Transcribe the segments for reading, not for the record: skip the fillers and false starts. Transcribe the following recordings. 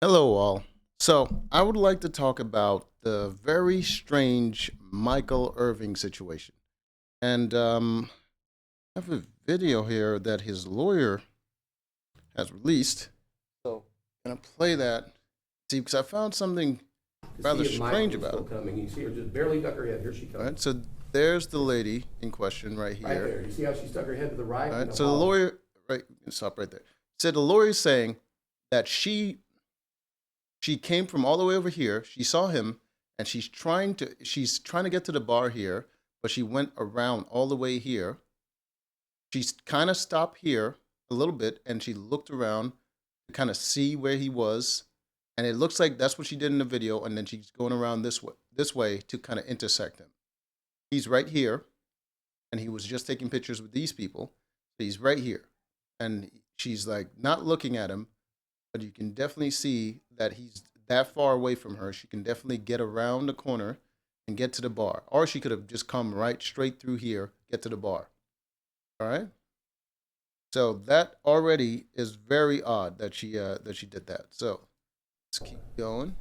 Hello, all. So, I would like to talk about the very strange Michael Irving situation. And I have a video here that his lawyer has released. So, I'm going to play that. See, because I found something rather strange about it. Coming. You see her just barely duck her head. Here she comes. All right, so there's the lady in question right here. Right there. You see how she stuck her head to the right? All right, so the lawyer, right, stop right there. Said the lawyer is saying that she came from all the way over here. She saw him, and she's trying to get to the bar here, but she went around all the way here. She's kind of stopped here a little bit, and she looked around to kind of see where he was, and it looks like that's what she did in the video. And then she's going around this way to kind of intersect him. He's right here, and he was just taking pictures with these people. So he's right here, and she's like not looking at him. But you can definitely see that he's that far away from her. She can definitely get around the corner and get to the bar. Or she could have just come right straight through here, get to the bar. All right? So that already is very odd that she did that. So let's keep going.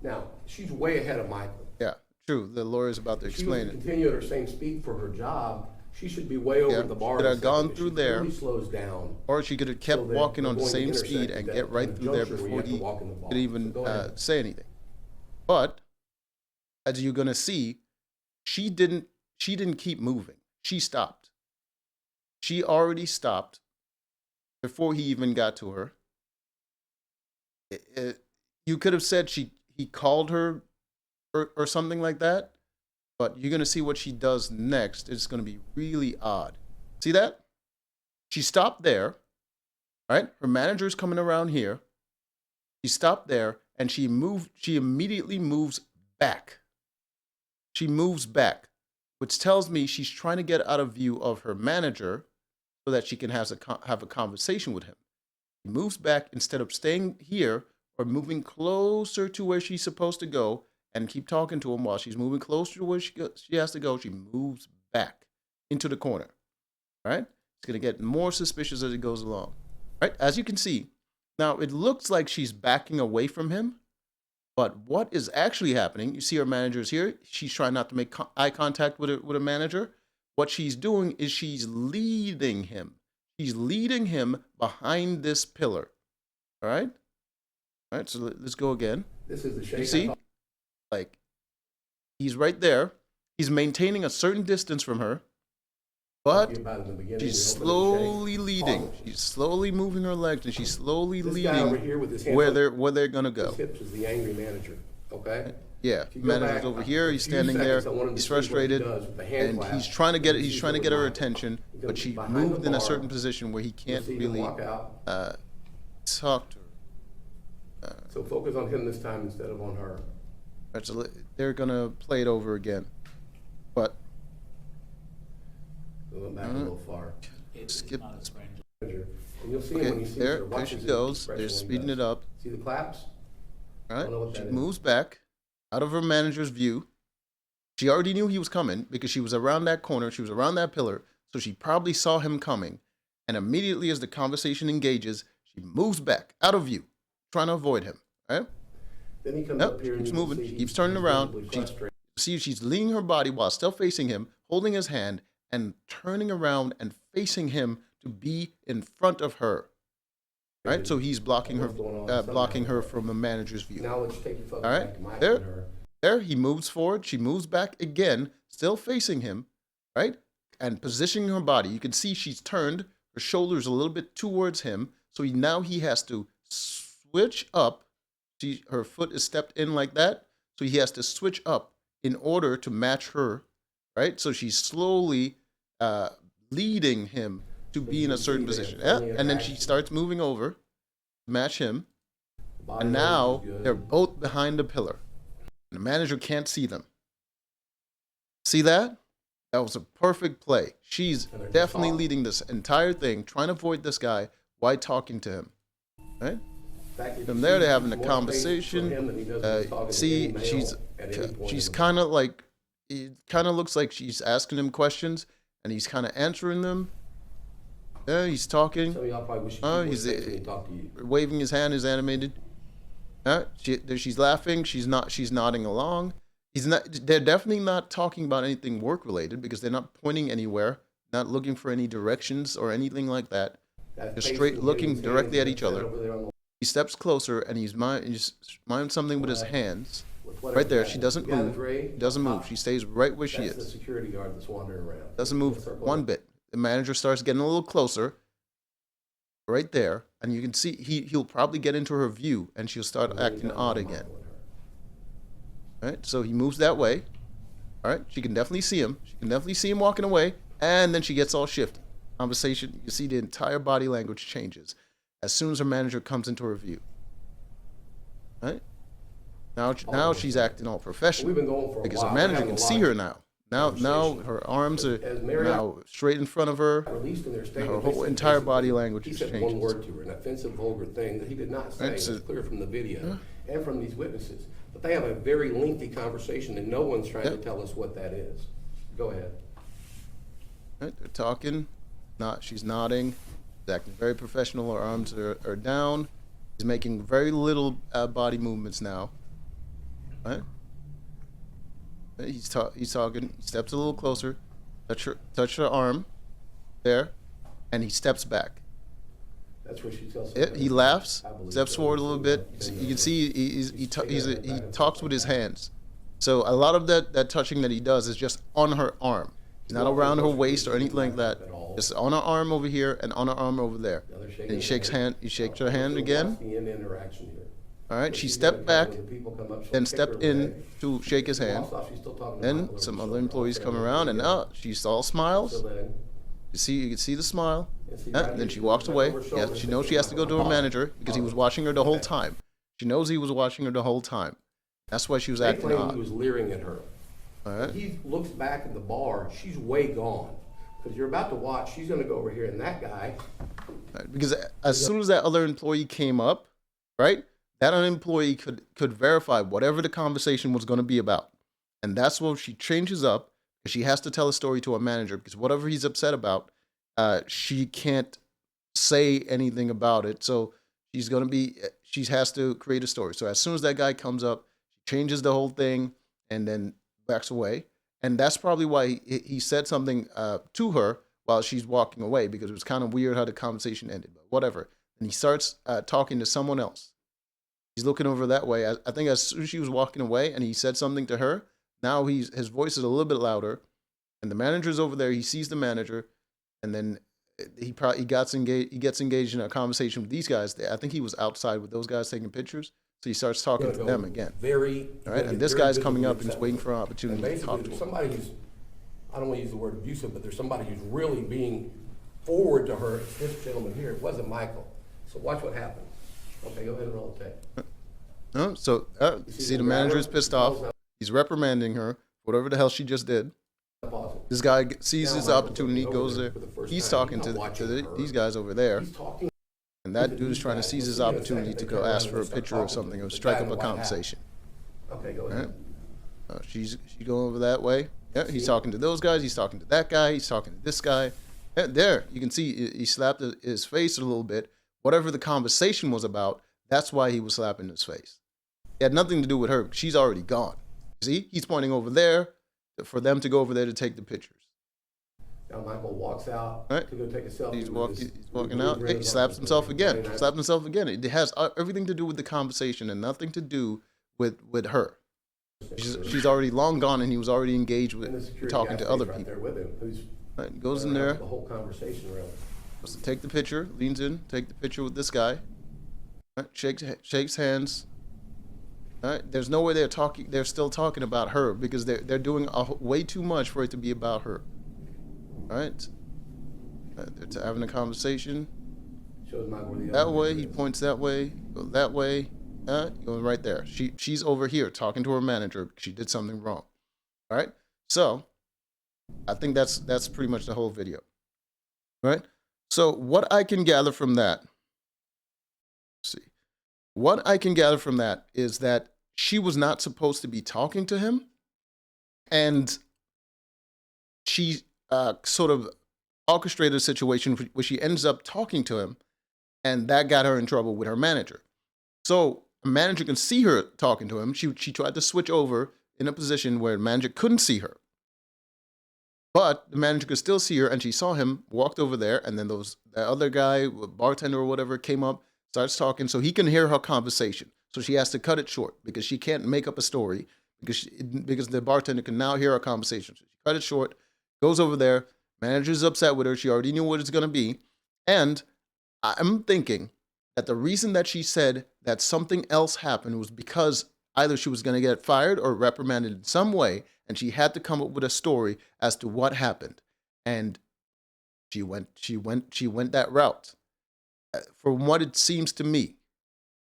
Now, she's way ahead of Michael. Yeah, true. The lawyer's about to explain She it. continue at her same speed for her job. She should be way over the bar. She could have gone through there. Really slows down. Or she could have kept walking on the same speed and get right through there before he could even say anything. But as you're gonna see, she didn't keep moving. She stopped. She already stopped before he even got to her. You could have said he called her or something like that. But you're going to see what she does next. It's going to be really odd. See that? She stopped there, right? Her manager's coming around here. She stopped there, and she immediately moves back. She moves back, which tells me she's trying to get out of view of her manager so that she can have a conversation with him. She moves back instead of staying here or moving closer to where she's supposed to go and keep talking to him while she's moving closer to where she has to go. She moves back into the corner. All right? It's going to get more suspicious as it goes along. All right? As you can see, now it looks like she's backing away from him. But what is actually happening, you see her manager's here. She's trying not to make eye contact with a manager. What she's doing is she's leading him. She's leading him behind this pillar. All right? All right, so let's go again. This is the shape. You see? Like, he's right there. He's maintaining a certain distance from her, but she's slowly leading. She's slowly moving her legs, and she's slowly leading where they're gonna go. His hips is the angry manager. Okay. Yeah, manager's over here. He's standing there. He's frustrated, and he's trying to get her attention, but she moved in a certain position where he can't really talk to her. So focus on him this time instead of on her. So they're gonna play it over again, but go back a little far. Skip. And you'll see Okay, when you see there she goes. They're speeding it up. See the claps? All right, she moves back out of her manager's view. She already knew he was coming because she was around that corner. She was around that pillar, so she probably saw him coming. And immediately as the conversation engages, she moves back out of view, trying to avoid him. All right. Then he comes up here, keeps moving. She keeps turning around. She's leaning her body while still facing him, holding his hand, and turning around and facing him to be in front of her. Right? So he's blocking her from a manager's view. Now let's take your focus back to Mike. There, he moves forward. She moves back again, still facing him, right? And positioning her body. You can see she's turned her shoulders a little bit towards him. So now he has to switch up. Her foot is stepped in like that, so he has to switch up in order to match her, right? So she's slowly leading him to be in a certain position. Yeah? And then she starts moving over to match him, and now they're both behind the pillar. And the manager can't see them. See that? That was a perfect play. She's definitely leading this entire thing, trying to avoid this guy while talking to him, right? From there, they're having a conversation. See, she's kind of like, it kind of looks like she's asking him questions, and he's kind of answering them. Yeah, he's talking. He's waving his hand, is animated. She's laughing. She's not. She's nodding along. He's not. They're definitely not talking about anything work related because they're not pointing anywhere, not looking for any directions or anything like that. They're straight looking directly at each other. He steps closer and he's miming something with his hands. Right there. She doesn't move. Doesn't move. She stays right where she is. The security guard that's wandering around. Doesn't move one bit. The manager starts getting a little closer. Right there, and you can see he'll probably get into her view, and she'll start acting odd again. All right, so he moves that way. All right, she can definitely see him. She can definitely see him walking away, and then she gets all shifty. Conversation, you see the entire body language changes as soon as her manager comes into her view. All right, now she's acting all professional because her manager can see her now. Now her arms are now straight in front of her. Her whole entire body language is changing. One word to her, an offensive, vulgar thing that he did not say. It's clear from the video and from these witnesses. But they have a very lengthy conversation, and no one's trying to tell us what that is. Go ahead. Right, they're talking. She's nodding. She's acting very professional. Her arms are down. He's making very little body movements now. Right. He's talking. He steps a little closer, touch her arm, there, and he steps back. That's where she tells. He laughs, steps forward a little bit. You can see he talks with his hands. So a lot of that touching that he does is just on her arm. He's not around her waist or anything like that. Just on her arm over here and on her arm over there. And he shakes her hand again. All right, she stepped back, then stepped in to shake his hand. Then some other employees come around, and she all smiles. You can see the smile. And then she walks away. Yes, she knows she has to go to her manager because he was watching her the whole time. She knows he was watching her the whole time. That's why she was acting odd. He was leering at her. All right. He looks back at the bar. She's way gone. Because you're about to watch. She's going to go over here, and that guy. Right, because as soon as that other employee came up, right? That employee could verify whatever the conversation was going to be about. And that's what she changes up. She has to tell a story to her manager because whatever he's upset about, she can't say anything about it. So she has to create a story. So as soon as that guy comes up, she changes the whole thing and then backs away. And that's probably why he said something to her while she's walking away because it was kind of weird how the conversation ended. But whatever. And he starts talking to someone else. He's looking over that way. I think as soon as she was walking away and he said something to her, now his voice is a little bit louder. And the manager's over there. He sees the manager. And then he gets engaged in a conversation with these guys. I think he was outside with those guys taking pictures. So he starts talking to them again. All right. And this guy's coming up and he's waiting for an opportunity to talk to him. Somebody who's, I don't want to use the word abusive, but there's somebody who's really being forward to her. This gentleman here, it wasn't Michael. So watch what happens. Okay, go ahead and roll the tape. No, so see the manager is pissed off. He's reprimanding her, whatever the hell she just did. This guy sees his opportunity, goes there. He's talking to these guys over there. And that dude is trying to seize his opportunity to go ask for a picture or something or strike up a conversation. Okay, go ahead. She's going over that way. Yeah, he's talking to those guys. He's talking to that guy. He's talking to this guy. There, you can see he slapped his face a little bit. Whatever the conversation was about, that's why he was slapping his face. It had nothing to do with her. She's already gone. See, he's pointing over there for them to go over there to take the pictures. Now Michael walks out to go take a selfie. He's walking out. Hey, he slaps himself again. Slaps himself again. It has everything to do with the conversation and nothing to do with her. She's already long gone, and he was already engaged with talking to other people. There with him, right, goes in there. The whole conversation around. Goes to take the picture. Leans in. Take the picture with this guy. Right, shakes hands. All right, there's no way they're talking. They're still talking about her because they're doing way too much for it to be about her. All right, they're having a conversation. That way, he points that way. Go that way. Going right there. She's over here talking to her manager. She did something wrong. All right. So, I think that's pretty much the whole video. All right. So what I can gather from that. What I can gather from that is that she was not supposed to be talking to him, and she sort of orchestrated a situation where she ends up talking to him, and that got her in trouble with her manager. So a manager can see her talking to him. She tried to switch over in a position where the manager couldn't see her. But the manager could still see her, and she saw him, walked over there, and then the other guy, bartender or whatever, came up, starts talking, so he can hear her conversation. So she has to cut it short because she can't make up a story because the bartender can now hear her conversation. So she cut it short, goes over there, manager's upset with her. She already knew what it's going to be. And I'm thinking that the reason that she said that something else happened was because either she was going to get fired or reprimanded in some way, and she had to come up with a story as to what happened. And she went that route. From what it seems to me,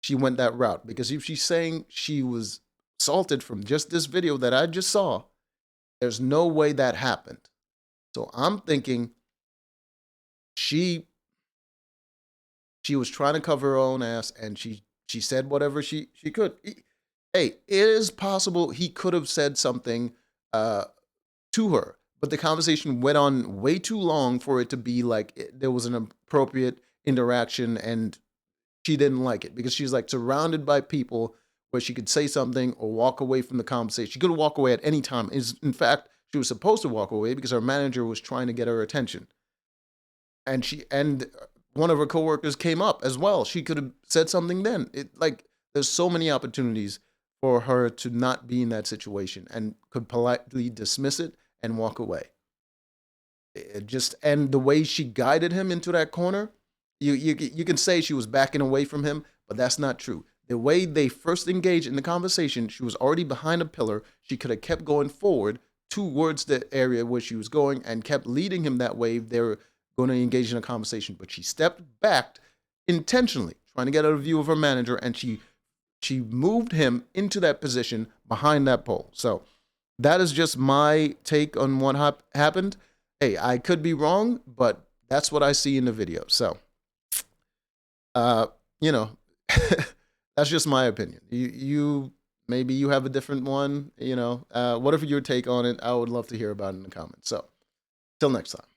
she went that route, because if she's saying she was assaulted from just this video that I just saw, there's no way that happened. So I'm thinking she was trying to cover her own ass, and she said whatever she could. Hey, it is possible he could have said something to her, but the conversation went on way too long for it to be like there was an appropriate interaction, and she didn't like it because she's like surrounded by people where she could say something or walk away from the conversation. She could walk away at any time. In fact, she was supposed to walk away because her manager was trying to get her attention. And one of her coworkers came up as well. She could have said something then. There's so many opportunities for her to not be in that situation and could politely dismiss it and walk away. And the way she guided him into that corner, you can say she was backing away from him, but that's not true. The way they first engaged in the conversation, she was already behind a pillar. She could have kept going forward towards the area where she was going and kept leading him that way. They were going to engage in a conversation, but she stepped back intentionally, trying to get a view of her manager, and she moved him into that position behind that pole. So that is just my take on what happened. Hey, I could be wrong, but that's what I see in the video. So, that's just my opinion. You maybe you have a different one, whatever your take on it, I would love to hear about it in the comments. So till next time.